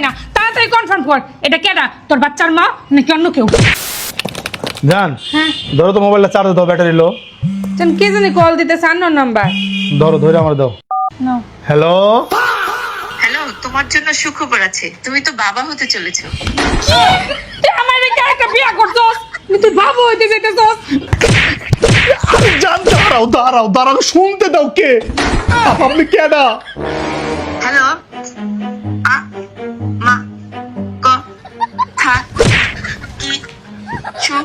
না, তাড়াতাড়ি কনফার্ম কর এটা কেডা, তোর বাচ্চার মা নাকি অন্য কেউ? জান হ্যাঁ ধরো তো মোবাইলটা চার্জ দাও, ব্যাটারি লো। জান কে জানি কল দিতেছে, আননোন নাম্বার। ধরো, ধরে আমার দাও। নাও। হ্যালো, হ্যালো, তোমার জন্য সুখবর আছে, তুমি তো বাবা হতে চলেছো। তুই আমার রেখে একটা বিয়া করছস, তুই বাবু হইতে যেতেছস। আরে জান দাঁড়াও দাঁড়াও দাঁড়াও, শুনতে দাও। কে আপনি? কেডা? হ্যালো, আ মা ক থা কি শু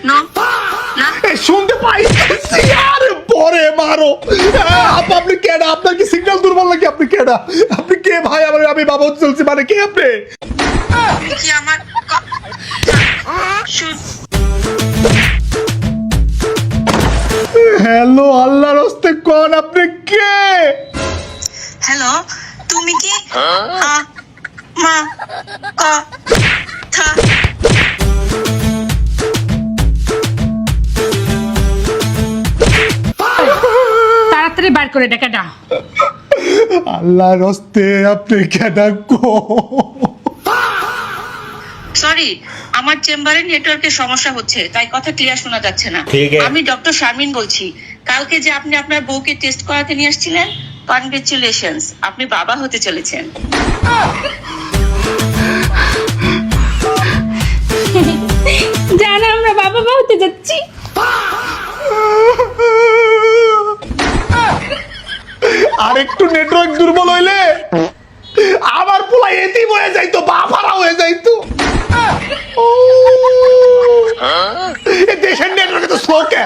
নো না। শুনতে পাইতেছি। আরে পরে মারো। আপনি কেডা? আপনার কি সিগন্যাল দুর্বল নাকি? আপনি কেডা? আপনি কে ভাই? আমি বাবা হতে চলছি, মানে কে আপনি? তুমি কি আমার ক শু? হ্যালো, আল্লাহর হস্তে কোন আপনি কে? হ্যালো, তুমি কি আ মা ক থা? তাড়াতাড়ি বার করে এটা কেডা? আল্লাহর হস্তে আপনি কেডা কো? সরি, আমার চেম্বারে নেটওয়ার্কের সমস্যা হচ্ছে, তাই কথা ক্লিয়ার শোনা যাচ্ছে না। আমি ডক্টর শারমিন বলছি। কালকে যে আপনি আপনার বউকে টেস্ট করাতে নিয়ে আসছিলেন, কনগ্রেচুলেশনস, আপনি বাবা হতে চলেছেন। জান আমরা বাবা মা হতে যাচ্ছি। আর একটু নেটওয়ার্ক দুর্বল হইলে আবার পোলা এতিম হয়ে যাইতো, বাবারা হয়ে যাইতো। এ দেশের নেটওয়ার্কে তো স্লো কে?